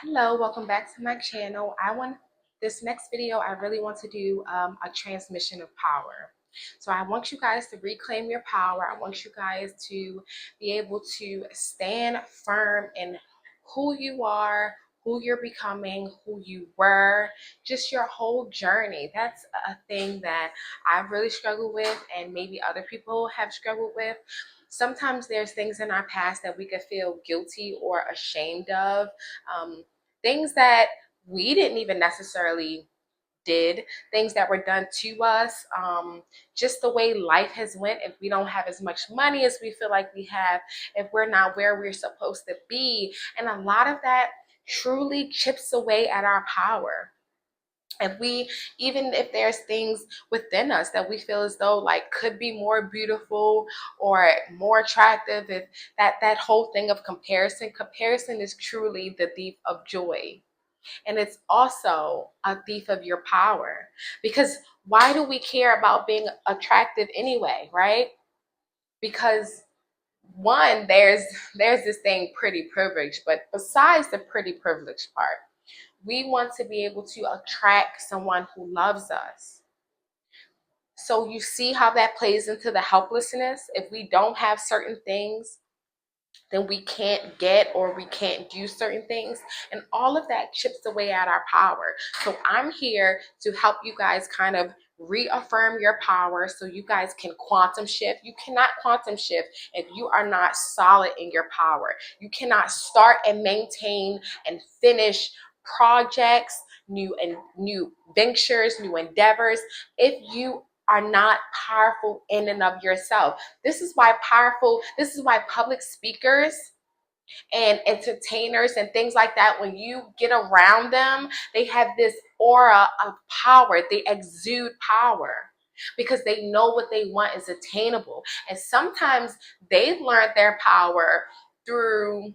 Hello, welcome back to my channel. This next video, I really want to do a transmission of power. So I want you guys to reclaim your power. I want you guys to be able to stand firm in who you are, who you're becoming, who you were, just your whole journey. That's a thing that I've really struggled with, and maybe other people have struggled with. Sometimes there's things in our past that we could feel guilty or ashamed of, things that we didn't even necessarily did, things that were done to us, just the way life has went. If we don't have as much money as we feel like we have, if we're not where we're supposed to be, and a lot of that truly chips away at our power. Even if there's things within us that we feel as though like could be more beautiful or more attractive, if that whole thing of comparison is truly the thief of joy, and it's also a thief of your power. Because why do we care about being attractive anyway, right? Because one, there's this thing, pretty privilege, but besides the pretty privilege part, we want to be able to attract someone who loves us. So you see how that plays into the helplessness. If we don't have certain things, then we can't get or we can't do certain things. And all of that chips away at our power. So I'm here to help you guys kind of reaffirm your power so you guys can quantum shift. You cannot quantum shift if you are not solid in your power. You cannot start and maintain and finish projects, new ventures, new endeavors, if you are not powerful in and of yourself. This is why public speakers and entertainers and things like that, when you get around them, they have this aura of power. They exude power because they know what they want is attainable. And sometimes they've learned their power through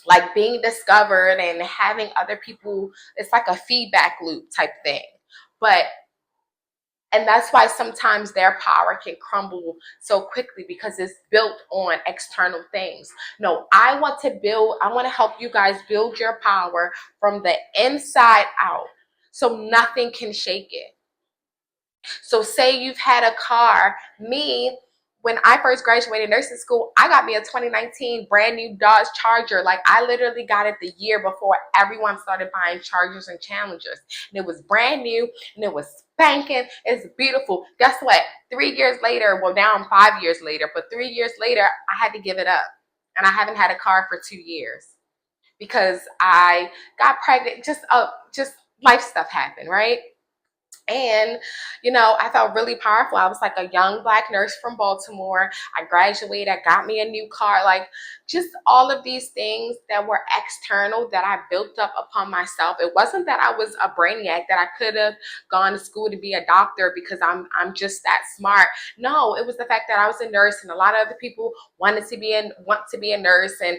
like being discovered and having other people. It's like a feedback loop type thing. And that's why sometimes their power can crumble so quickly, because it's built on external things. No, I want to help you guys build your power from the inside out so nothing can shake it. So say you've had a car. When I first graduated nursing school, I got me a 2019 brand new Dodge Charger. Like, I literally got it the year before everyone started buying Chargers and Challengers. And it was brand new and it was spanking. It's beautiful. Guess what? 3 years later, well, now I'm 5 years later, but 3 years later, I had to give it up. And I haven't had a car for 2 years because I got pregnant. Just life stuff happened, right? And, I felt really powerful. I was like a young Black nurse from Baltimore. I graduated, I got me a new car, like just all of these things that were external that I built up upon myself. It wasn't that I was a brainiac, that I could have gone to school to be a doctor because I'm just that smart. No, it was the fact that I was a nurse, and a lot of other people want to be a nurse, and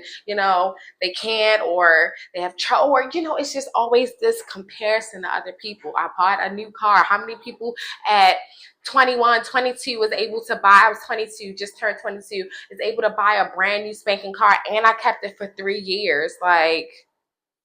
they can't, or they have trouble, or it's just always this comparison to other people. I bought a new car. How many people at 21, 22 was able to buy? I was 22, just turned 22, is able to buy a brand new spanking car, and I kept it for 3 years. Like,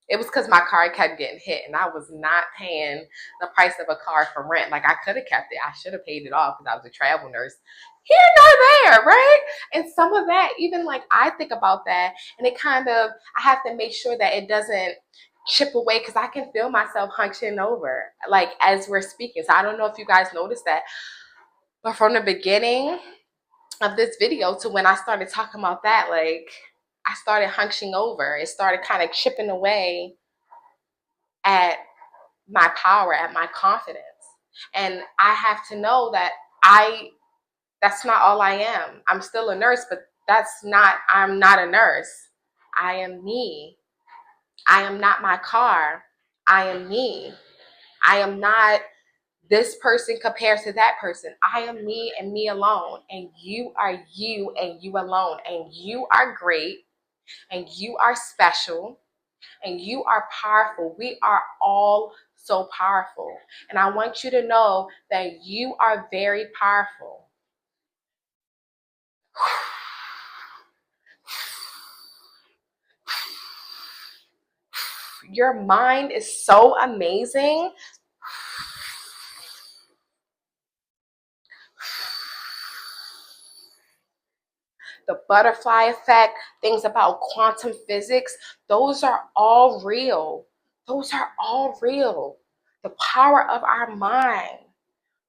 it was because my car kept getting hit, and I was not paying the price of a car for rent. Like, I could have kept it. I should have paid it off because I was a travel nurse. Here nor there, right? And some of that, even like I think about that, and I have to make sure that it doesn't chip away, because I can feel myself hunching over, like, as we're speaking. So I don't know if you guys noticed that, but from the beginning of this video to when I started talking about that, like, I started hunching over. It started kind of chipping away at my power, at my confidence. And I have to know that that's not all I am. I'm still a nurse, but I'm not a nurse. I am me. I am not my car. I am me. I am not this person compared to that person. I am me and me alone. And you are you and you alone. And you are great. And you are special. And you are powerful. We are all so powerful. And I want you to know that you are very powerful. your mind is so amazing. The butterfly effect, things about quantum physics, those are all real. Those are all real. The power of our mind.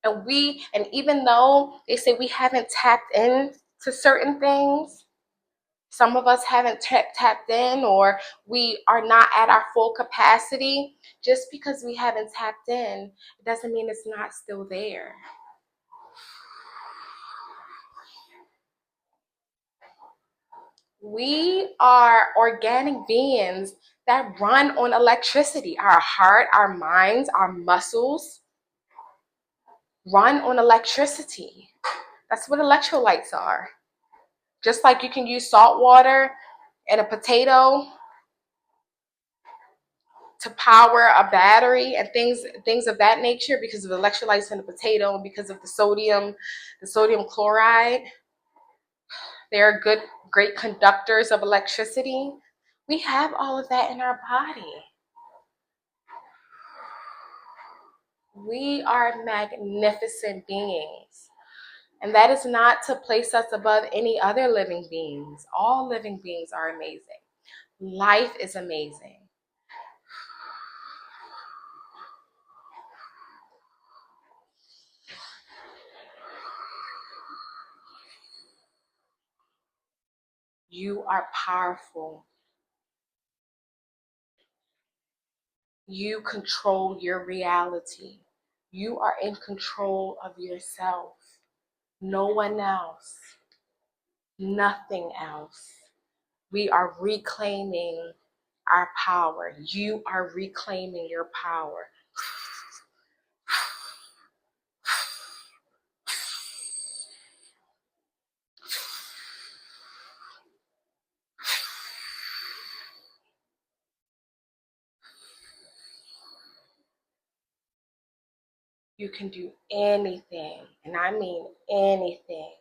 And even though they say we haven't tapped in to certain things, some of us haven't tapped in, or we are not at our full capacity, just because we haven't tapped in, it doesn't mean it's not still there. We are organic beings that run on electricity. Our heart, our minds, our muscles run on electricity. That's what electrolytes are. Just like you can use salt water and a potato to power a battery and things of that nature, because of the electrolytes in the potato and because of the sodium chloride. They're great conductors of electricity. We have all of that in our body. We are magnificent beings. And that is not to place us above any other living beings. All living beings are amazing. Life is amazing. You are powerful. You control your reality. You are in control of yourself. No one else. Nothing else. We are reclaiming our power. You are reclaiming your power. You can do anything, and I mean anything,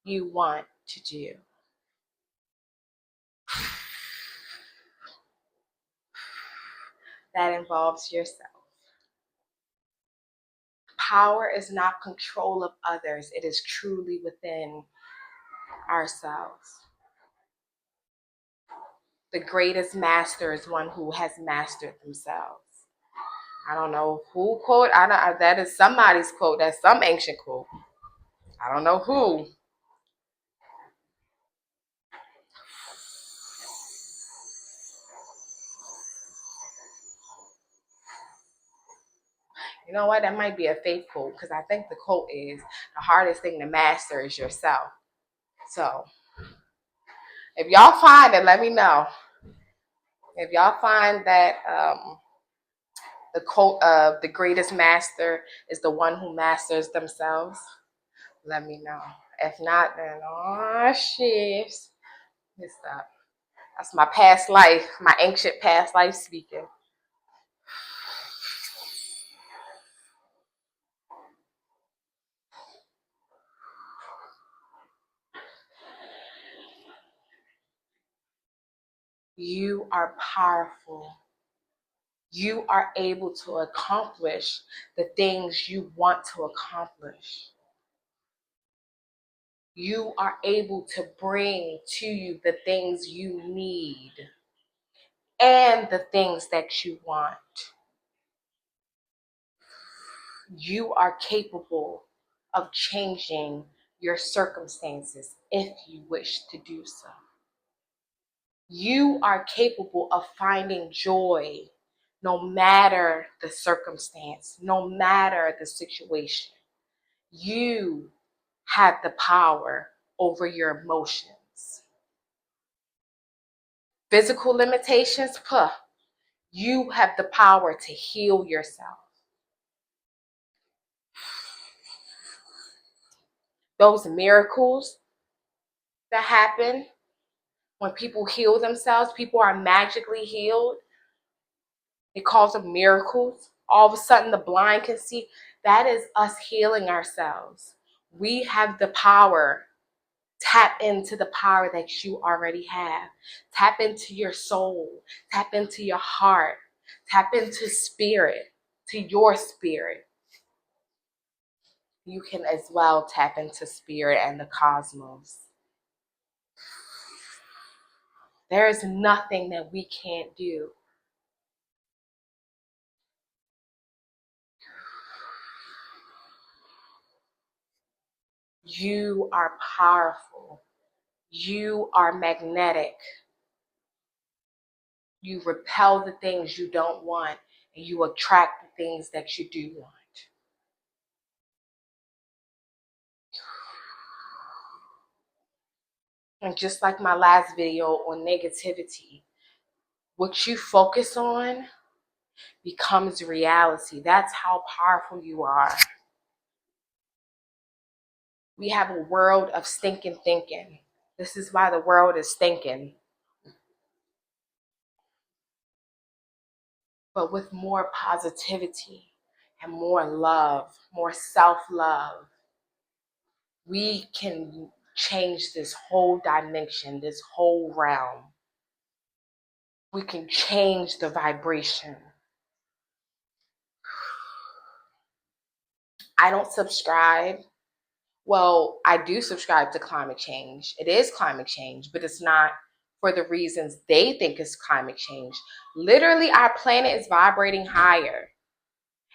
you want to do. That involves yourself. Power is not control of others. It is truly within ourselves. The greatest master is one who has mastered themselves. I don't know who quote. That is somebody's quote. That's some ancient quote. I don't know who. You know what? That might be a fake quote, because I think the quote is, the hardest thing to master is yourself. So if y'all find it, let me know. If y'all find that the quote of the greatest master is the one who masters themselves, let me know. If not, then oh shit, messed up. That's my past life, my ancient past life speaking. You are powerful. You are able to accomplish the things you want to accomplish. You are able to bring to you the things you need and the things that you want. You are capable of changing your circumstances if you wish to do so. You are capable of finding joy no matter the circumstance, no matter the situation. You have the power over your emotions. Physical limitations, you have the power to heal yourself. Those miracles that happen when people heal themselves, people are magically healed. They call them miracles. All of a sudden, the blind can see. That is us healing ourselves. We have the power Tap into the power that you already have. Tap into your soul. Tap into your heart. Tap into spirit, to your spirit. You can as well tap into spirit and the cosmos. There is nothing that we can't do. You are powerful. You are magnetic. You repel the things you don't want, and you attract the things that you do want. And just like my last video on negativity, what you focus on becomes reality. That's how powerful you are. We have a world of stinking thinking. This is why the world is stinking. But with more positivity and more love, more self-love, we can change this whole dimension, this whole realm. We can change the vibration. I don't subscribe. Well, I do subscribe to climate change. It is climate change, but it's not for the reasons they think is climate change. Literally, our planet is vibrating higher.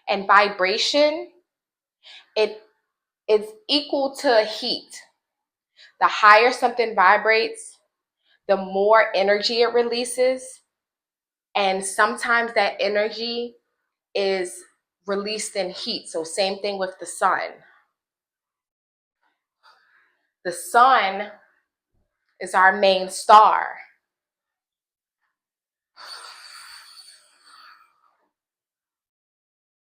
And vibration, it is equal to heat. The higher something vibrates, the more energy it releases. And sometimes that energy is released in heat. So same thing with the sun. The sun is our main star.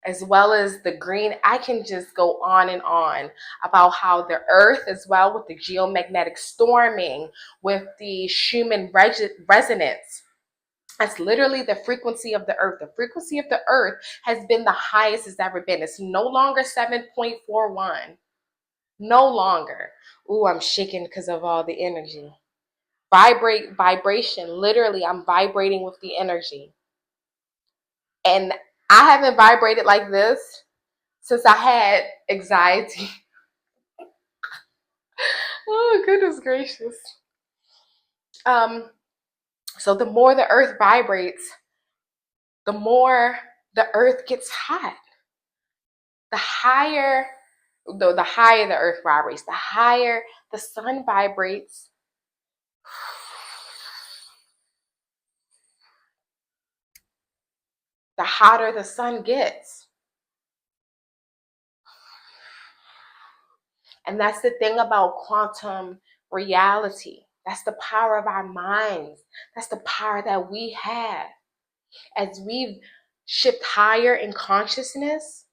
As well as the green. I can just go on and on about how the earth, as well with the geomagnetic storming, with the Schumann resonance, that's literally the frequency of the earth. The frequency of the earth has been the highest it's ever been. It's no longer 7.41. No longer. Ooh, I'm shaking because of all the energy. Vibration. Literally, I'm vibrating with the energy. And I haven't vibrated like this since I had anxiety. Oh, goodness gracious. So the more the earth vibrates, the more the earth gets hot. The higher the earth vibrates, the higher the sun vibrates, the hotter the sun gets. And that's the thing about quantum reality. That's the power of our minds. That's the power that we have. As we shift higher in consciousness,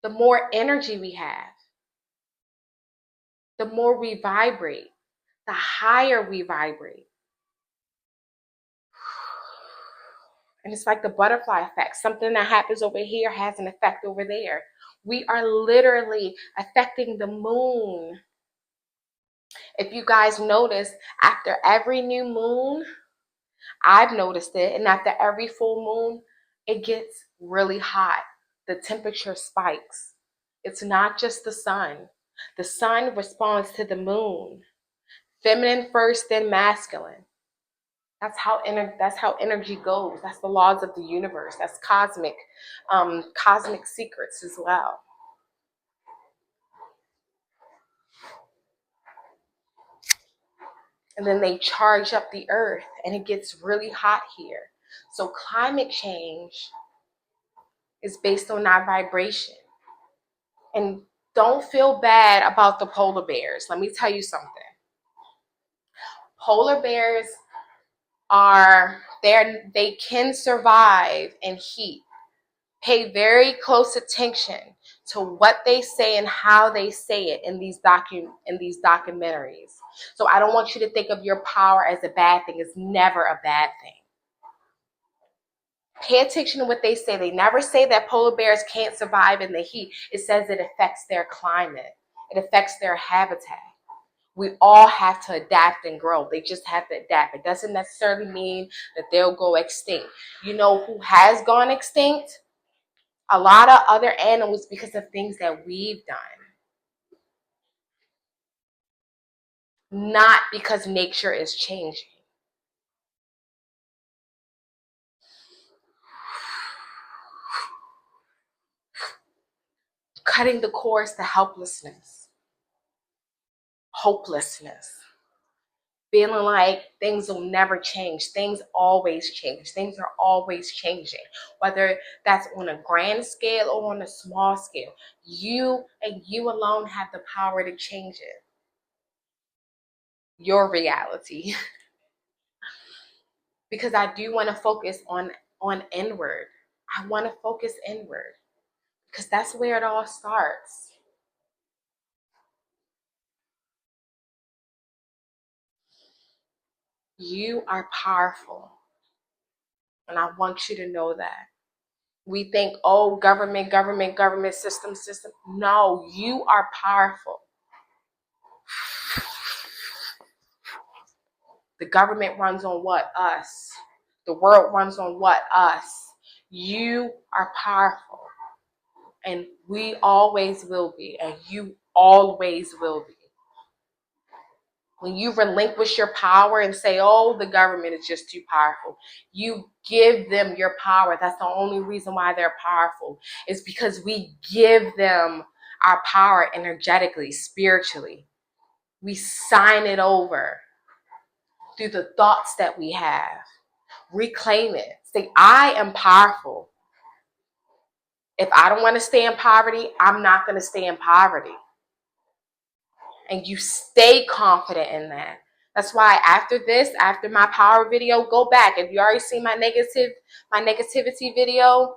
the more energy we have, the more we vibrate, the higher we vibrate. And it's like the butterfly effect. Something that happens over here has an effect over there. We are literally affecting the moon. If you guys notice, after every new moon, I've noticed it, and after every full moon, it gets really hot. The temperature spikes. It's not just the sun. The sun responds to the moon. Feminine first, then masculine. That's how energy goes. That's the laws of the universe. That's cosmic secrets as well. And then they charge up the earth, and it gets really hot here. So climate change is based on our vibration. And don't feel bad about the polar bears. Let me tell you something. Polar bears they can survive in heat. Pay very close attention to what they say and how they say it in these documentaries. So I don't want you to think of your power as a bad thing. It's never a bad thing. Pay attention to what they say. They never say that polar bears can't survive in the heat. It says it affects their climate. It affects their habitat. We all have to adapt and grow. They just have to adapt. It doesn't necessarily mean that they'll go extinct. You know who has gone extinct? A lot of other animals, because of things that we've done. Not because nature is changing. Cutting the cords to helplessness, hopelessness, feeling like things will never change. Things always change. Things are always changing, whether that's on a grand scale or on a small scale. You and you alone have the power to change it. Your reality. Because I do want to focus on inward. I want to focus inward because that's where it all starts. You are powerful. And I want you to know that. We think, oh, government, system. No, you are powerful. The government runs on what? Us. The world runs on what? Us. You are powerful. And we always will be. And you always will be. When you relinquish your power and say, oh, the government is just too powerful, you give them your power. That's the only reason why they're powerful. It's because we give them our power energetically, spiritually. We sign it over through the thoughts that we have. Reclaim it. Say, I am powerful. If I don't want to stay in poverty, I'm not going to stay in poverty. And you stay confident in that. That's why after this, after my power video, go back. If you already seen my negativity video,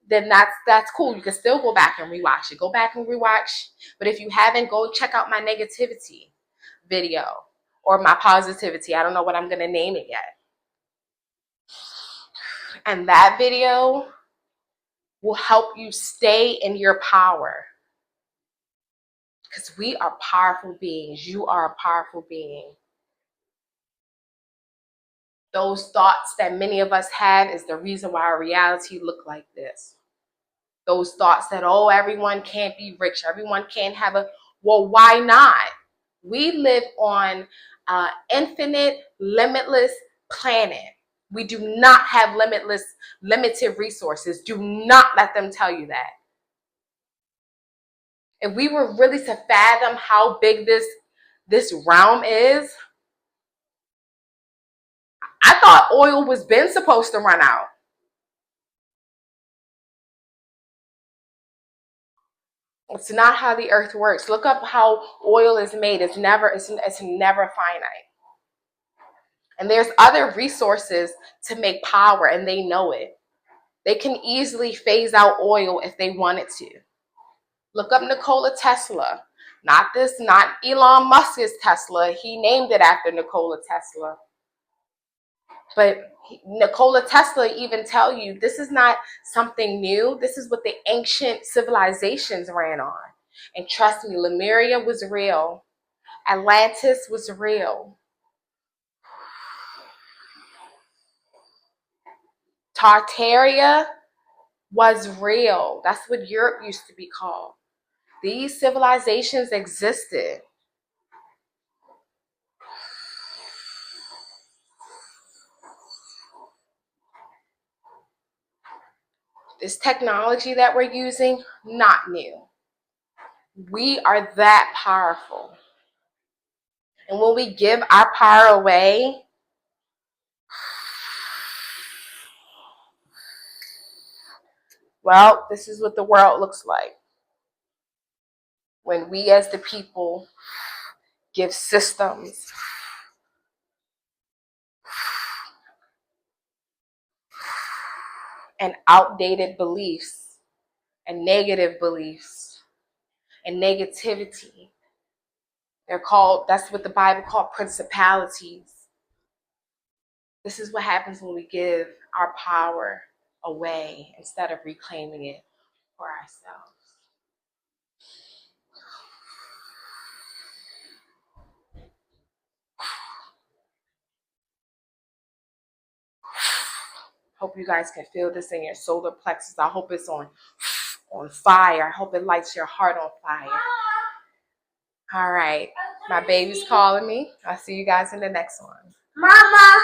then that's cool. You can still go back and rewatch it. Go back and rewatch. But if you haven't, go check out my negativity video or my positivity. I don't know what I'm going to name it yet. And that video will help you stay in your power. Because we are powerful beings. You are a powerful being. Those thoughts that many of us have is the reason why our reality look like this. Those thoughts that, oh, everyone can't be rich. Everyone can't have a, well, why not? We live on an infinite, limitless planet. We do not have limited resources. Do not let them tell you that. If we were really to fathom how big this realm is, I thought oil was been supposed to run out. It's not how the earth works. Look up how oil is made. It's never finite. And there's other resources to make power, and they know it. They can easily phase out oil if they wanted to. Look up Nikola Tesla. Not Elon Musk's Tesla. He named it after Nikola Tesla. But Nikola Tesla even tell you this is not something new. This is what the ancient civilizations ran on. And trust me, Lemuria was real. Atlantis was real. Tartaria was real. That's what Europe used to be called. These civilizations existed. This technology that we're using, not new. We are that powerful. And when we give our power away, well, this is what the world looks like. When we as the people give systems and outdated beliefs and negative beliefs and negativity. That's what the Bible called principalities. This is what happens when we give our power away instead of reclaiming it for ourselves. Hope you guys can feel this in your solar plexus. I hope it's on fire. I hope it lights your heart on fire. All right. My baby's calling me. I'll see you guys in the next one. Mama.